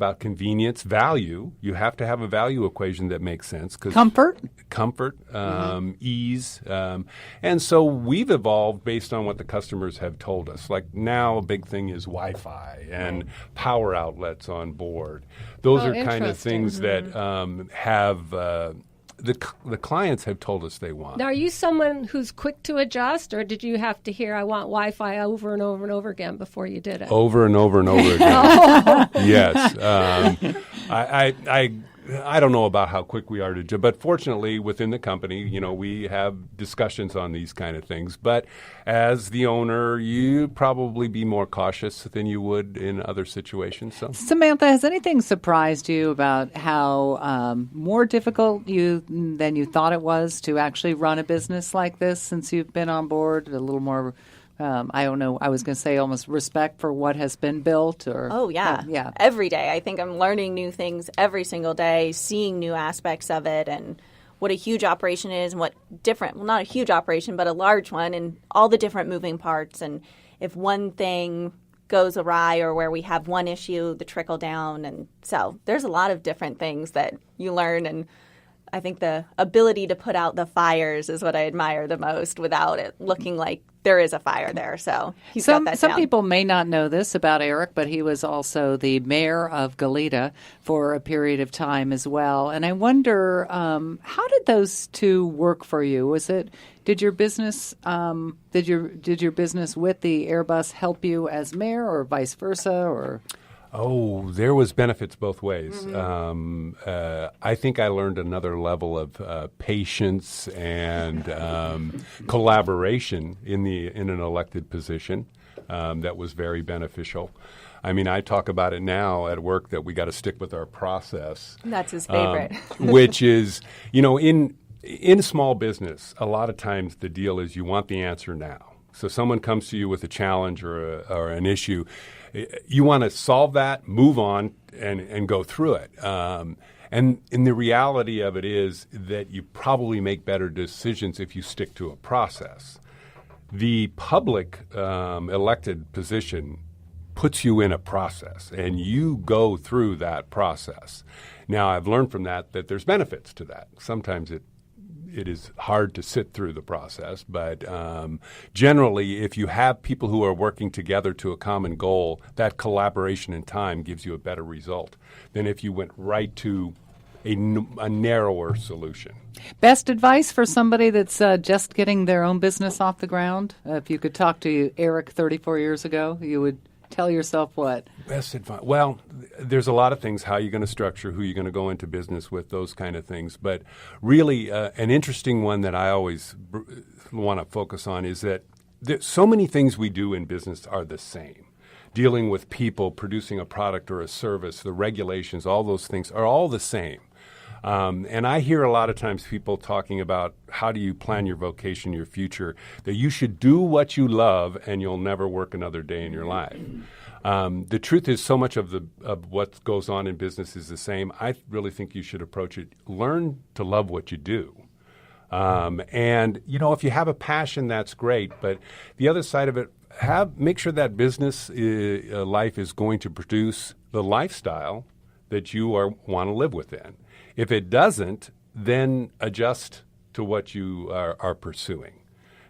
about convenience, value. You have to have a value equation that makes sense. Comfort, ease. And so we've evolved based on what the customers have told us. Like now a big thing is Wi-Fi and power outlets on board. Those are kind of things that have the clients have told us they want. Now, are you someone who's quick to adjust, or did you have to hear, I want Wi-Fi over and over and over again before you did it? Over and over and over again. Yes. I don't know about how quick we are to, but fortunately within the company, we have discussions on these kind of things. But as the owner, you'd probably be more cautious than you would in other situations. So, Samantha, has anything surprised you about how more difficult than you thought it was to actually run a business like this since you've been on board? A little more I don't know, I was going to say almost respect for what has been built? Yeah. Every day. I think I'm learning new things every single day, seeing new aspects of it and what a huge operation is and what different, well, not a huge operation, but a large one and all the different moving parts. And if one thing goes awry or where we have one issue, the trickle down. And so there's a lot of different things that you learn. And I think the ability to put out the fires is what I admire the most without it looking like there is a fire there. So he's got that down. Some people may not know this about Eric, but he was also the mayor of Goleta for a period of time as well. And I wonder, how did those two work for you? Did your business with the Airbus help you as mayor, or vice versa, or? Oh, there was benefits both ways. I think I learned another level of patience and collaboration in an elected position that was very beneficial. I mean, I talk about it now at work that we got to stick with our process. That's his favorite. Which is, in small business, a lot of times the deal is you want the answer now. So someone comes to you with a challenge or an issue. You want to solve that, move on, and go through it. And the reality of it is that you probably make better decisions if you stick to a process. The public elected position puts you in a process, and you go through that process. Now, I've learned from that there's benefits to that. Sometimes it is hard to sit through the process, but generally, if you have people who are working together to a common goal, that collaboration in time gives you a better result than if you went right to a narrower solution. Best advice for somebody that's just getting their own business off the ground? If you could talk to Eric 34 years ago, you would tell yourself what? Best advice. Well, there's a lot of things, how you're going to structure, who you're going to go into business with, those kind of things. But really, an interesting one that I always want to focus on is that so many things we do in business are the same. Dealing with people, producing a product or a service, the regulations, all those things are all the same. And I hear a lot of times people talking about how do you plan your vocation, your future, that you should do what you love and you'll never work another day in your life. The truth is so much of what goes on in business is the same. I really think you should approach it, learn to love what you do. And, if you have a passion, that's great. But the other side of it, make sure that business life is going to produce the lifestyle that you want to live within. If it doesn't, then adjust to what you are pursuing.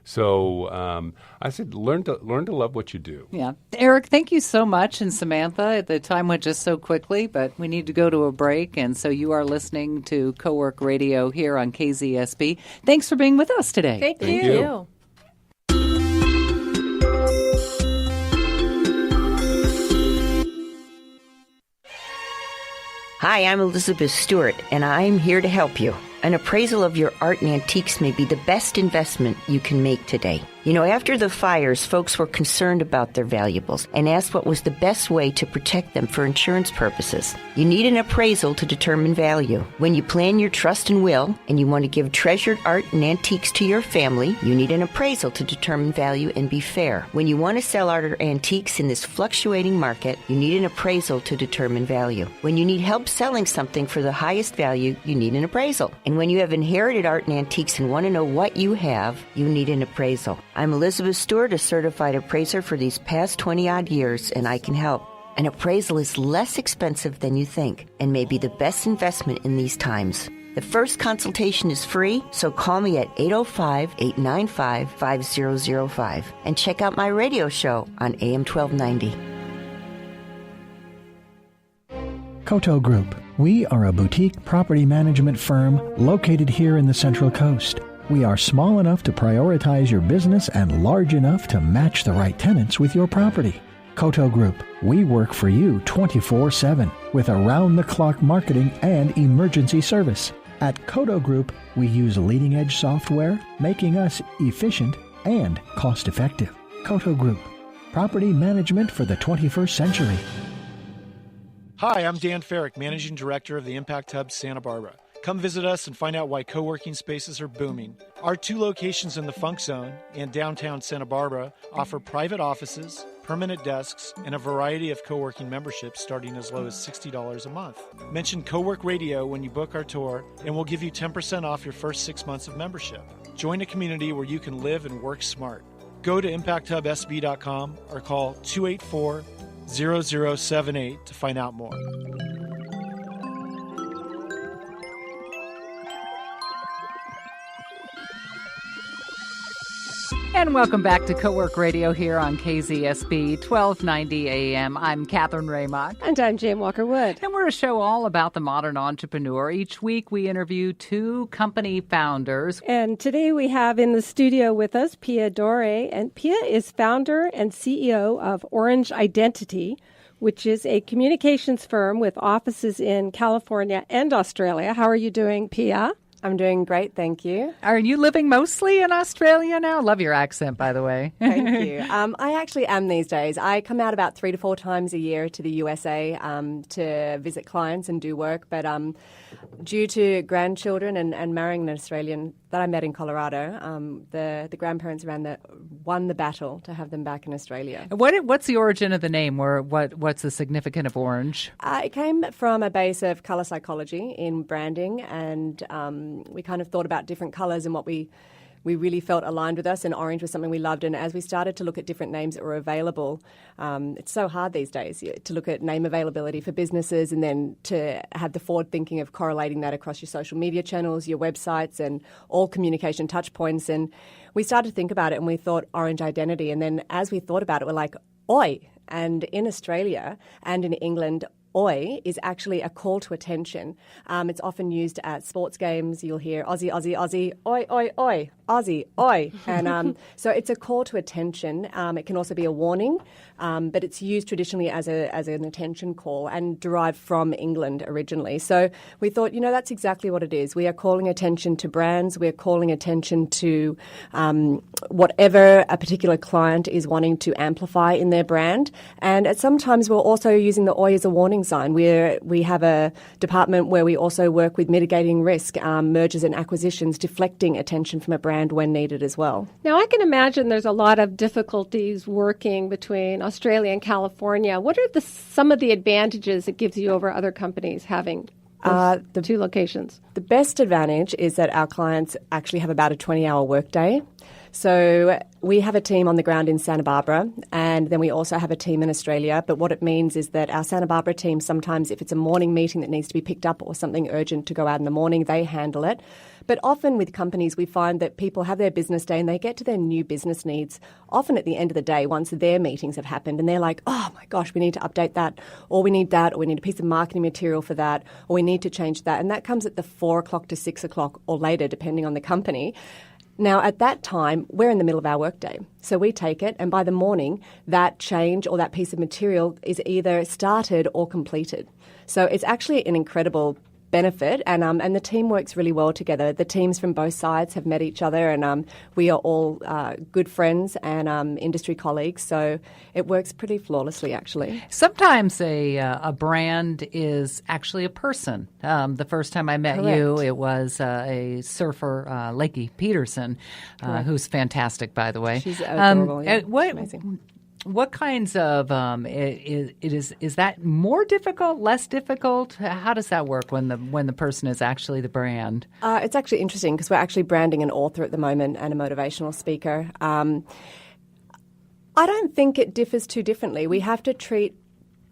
So I said, learn to love what you do. Yeah. Eric, thank you so much. And Samantha, the time went just so quickly, but we need to go to a break. And so you are listening to Co-work Radio here on KZSB. Thanks for being with us today. Thank you. Hi, I'm Elizabeth Stewart, and I'm here to help you. An appraisal of your art and antiques may be the best investment you can make today. After the fires, folks were concerned about their valuables and asked what was the best way to protect them for insurance purposes. You need an appraisal to determine value. When you plan your trust and will, and you want to give treasured art and antiques to your family, you need an appraisal to determine value and be fair. When you want to sell art or antiques in this fluctuating market, you need an appraisal to determine value. When you need help selling something for the highest value, you need an appraisal. And when you have inherited art and antiques and want to know what you have, you need an appraisal. I'm Elizabeth Stewart, a certified appraiser for these past 20-odd years, and I can help. An appraisal is less expensive than you think and may be the best investment in these times. The first consultation is free, so call me at 805-895-5005 and check out my radio show on AM 1290. Koto Group. We are a boutique property management firm located here in the Central Coast. We are small enough to prioritize your business and large enough to match the right tenants with your property. Koto Group. We work for you 24/7 with around-the-clock marketing and emergency service. At Koto Group, we use leading-edge software, making us efficient and cost-effective. Koto Group. Property management for the 21st century. Hi, I'm Dan Farrick, Managing Director of the Impact Hub Santa Barbara. Come visit us and find out why co-working spaces are booming. Our 2 locations in the Funk Zone and downtown Santa Barbara offer private offices, permanent desks, and a variety of co-working memberships starting as low as $60 a month. Mention Co-work Radio when you book our tour, and we'll give you 10% off your first 6 months of membership. Join a community where you can live and work smart. Go to impacthubsb.com or call 284-0078 to find out more. And welcome back to Co-work Radio here on KZSB 1290 AM. I'm Catherine Raymock. And I'm Jane Walker-Wood. And we're a show all about the modern entrepreneur. Each week we interview 2 company founders. And today we have in the studio with us Pia Dorer. And Pia is founder and CEO of Orange Identity, which is a communications firm with offices in California and Australia. How are you doing, Pia? I'm doing great, thank you. Are you living mostly in Australia now? Love your accent, by the way. Thank you. I actually am these days. I come out about 3 to 4 times a year to the USA to visit clients and do work. But due to grandchildren and marrying an Australian that I met in Colorado, the grandparents won the battle to have them back in Australia. What's the origin of the name? Or what's the significance of Orange? It came from a base of color psychology in branding, and we kind of thought about different colors and what we really felt aligned with us, and orange was something we loved. And as we started to look at different names that were available, it's so hard these days to look at name availability for businesses and then to have the forward thinking of correlating that across your social media channels, your websites, and all communication touch points. And we started to think about it, and we thought Orange Identity. And then as we thought about it, we're like, oi. And in Australia and in England, oi is actually a call to attention. It's often used at sports games. You'll hear Aussie, Aussie, Aussie, oi, oi, oi, Aussie, oi. And so it's a call to attention. It can also be a warning, but it's used traditionally as an attention call and derived from England originally. So we thought, that's exactly what it is. We are calling attention to brands. We're calling attention to whatever a particular client is wanting to amplify in their brand. And sometimes we're also using the oi as a warning sign. We have a department where we also work with mitigating risk, mergers and acquisitions, deflecting attention from a brand when needed as well. Now, I can imagine there's a lot of difficulties working between Australia and California. What are some of the advantages it gives you over other companies having the 2 locations? The best advantage is that our clients actually have about a 20-hour workday. So we have a team on the ground in Santa Barbara, and then we also have a team in Australia. But what it means is that our Santa Barbara team, sometimes if it's a morning meeting that needs to be picked up or something urgent to go out in the morning, they handle it. But often with companies, we find that people have their business day and they get to their new business needs often at the end of the day once their meetings have happened. And they're like, oh, my gosh, we need to update that, or we need that, or we need a piece of marketing material for that, or we need to change that. And that comes at the 4 o'clock to 6 o'clock or later, depending on the company. Now, at that time, we're in the middle of our workday. So we take it, and by the morning, that change or that piece of material is either started or completed. So it's actually an incredible benefit, and the team works really well together. The teams from both sides have met each other, and we are all good friends and industry colleagues, so it works pretty flawlessly, actually. Sometimes a brand is actually a person. The first time I met Correct. you, it was a surfer, Lakey Peterson, who's fantastic, by the way. She's adorable. Yeah. She's amazing. What kinds of is that more difficult, less difficult? How does that work when the person is actually the brand? It's actually interesting because we're actually branding an author at the moment and a motivational speaker. I don't think it differs too differently. We have to treat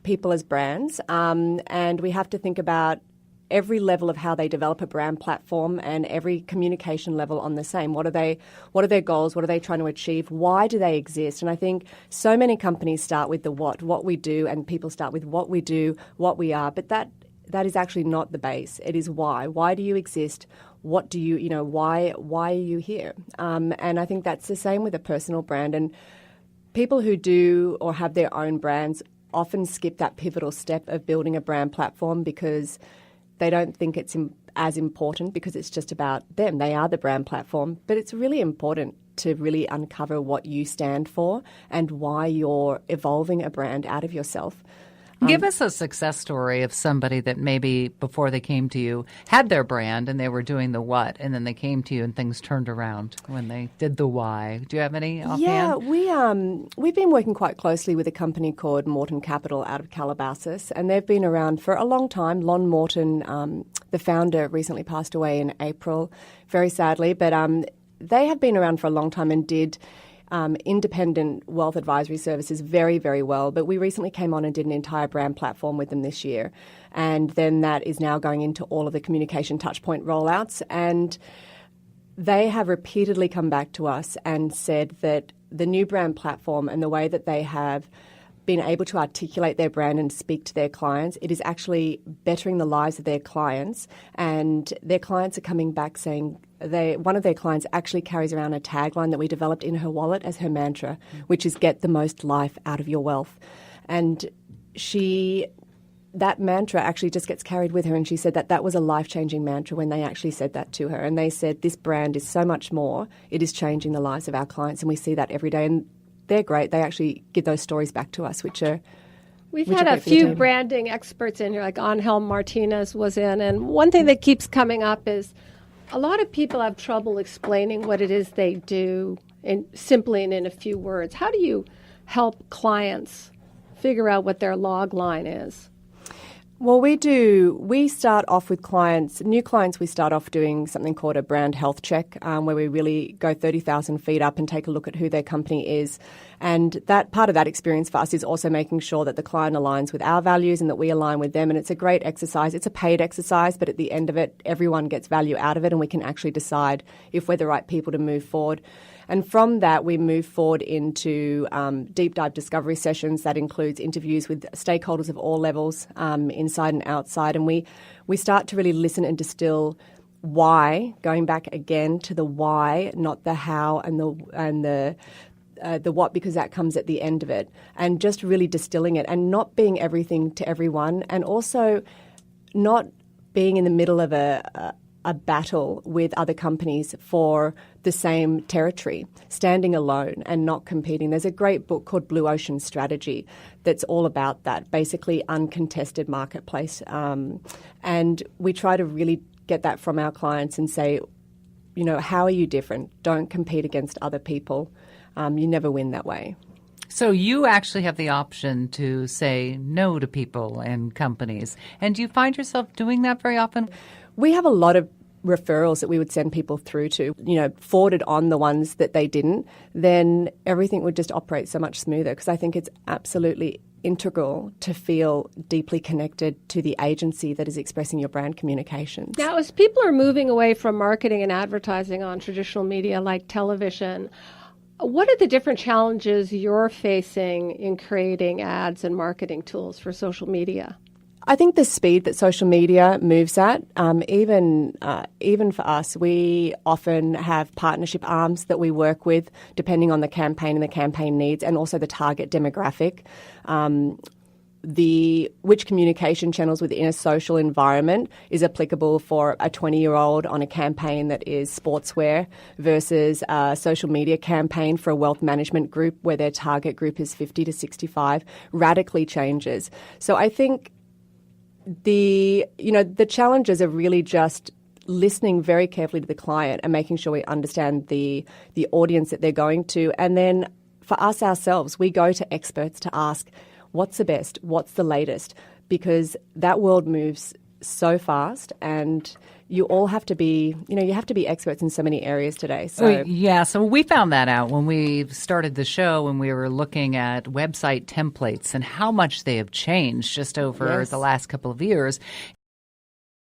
people as brands, and we have to think about every level of how they develop a brand platform and every communication level on the same. What are their goals? What are they trying to achieve? Why do they exist? And I think so many companies start with the what we do, and people start with what we do, what we are. But that is actually not the base. It is why. Why do you exist? What do why are you here? And I think that's the same with a personal brand. And people who do or have their own brands often skip that pivotal step of building a brand platform because they don't think it's as important because it's just about them. They are the brand platform. But it's really important to really uncover what you stand for and why you're evolving a brand out of yourself. Give us a success story of somebody that maybe before they came to you had their brand and they were doing the what, and then they came to you and things turned around when they did the why. Do you have any offhand? Yeah, we've been working quite closely with a company called Morton Capital out of Calabasas, and they've been around for a long time. Lon Morton, the founder, recently passed away in April, very sadly, but they have been around for a long time and did independent wealth advisory services very, very well. But we recently came on and did an entire brand platform with them this year. And then that is now going into all of the communication touchpoint rollouts. And they have repeatedly come back to us and said that the new brand platform and the way that they have been able to articulate their brand and speak to their clients, it is actually bettering the lives of their clients. And their clients are coming back saying, one of their clients actually carries around a tagline that we developed in her wallet as her mantra, which is get the most life out of your wealth. And that mantra actually just gets carried with her, and she said that was a life-changing mantra when they actually said that to her. And they said, this brand is so much more. It is changing the lives of our clients, and we see that every day. And they're great. They actually give those stories back to us, which are We've had a few branding experts in here, like Angel Martinez was in, and one thing that keeps coming up is a lot of people have trouble explaining what it is they do simply and in a few words. How do you help clients figure out what their log line is? Well, we start off with new clients, we start off doing something called a brand health check, where we really go 30,000 feet up and take a look at who their company is. And that part of that experience for us is also making sure that the client aligns with our values and that we align with them. And it's a great exercise. It's a paid exercise, but at the end of it, everyone gets value out of it, and we can actually decide if we're the right people to move forward. And from that, we move forward into deep dive discovery sessions. That includes interviews with stakeholders of all levels, inside and outside. And we start to really listen and distill why, going back again to the why, not the how and the what, because that comes at the end of it. And just really distilling it and not being everything to everyone, and also not being in the middle of a battle with other companies for the same territory, standing alone and not competing. There's a great book called Blue Ocean Strategy that's all about that, basically uncontested marketplace. And we try to really get that from our clients and say, how are you different? Don't compete against other people. You never win that way. So you actually have the option to say no to people and companies. And do you find yourself doing that very often? We have a lot of referrals that we would send people through to, forwarded on the ones that they didn't, then everything would just operate so much smoother, because I think it's absolutely integral to feel deeply connected to the agency that is expressing your brand communications. Now, as people are moving away from marketing and advertising on traditional media like television, what are the different challenges you're facing in creating ads and marketing tools for social media? I think the speed that social media moves at, even for us, we often have partnership arms that we work with depending on the campaign and the campaign needs, and also the target demographic. Which communication channels within a social environment is applicable for a 20-year-old on a campaign that is sportswear versus a social media campaign for a wealth management group where their target group is 50 to 65 radically changes. So I think the challenges are really just listening very carefully to the client and making sure we understand the audience that they're going to. And then for us ourselves, we go to experts to ask, what's the best? What's the latest? Because that world moves so fast, and you all have to be, you have to be experts in so many areas today. So So we found that out when we started the show, when we were looking at website templates and how much they have changed just over the last couple of years.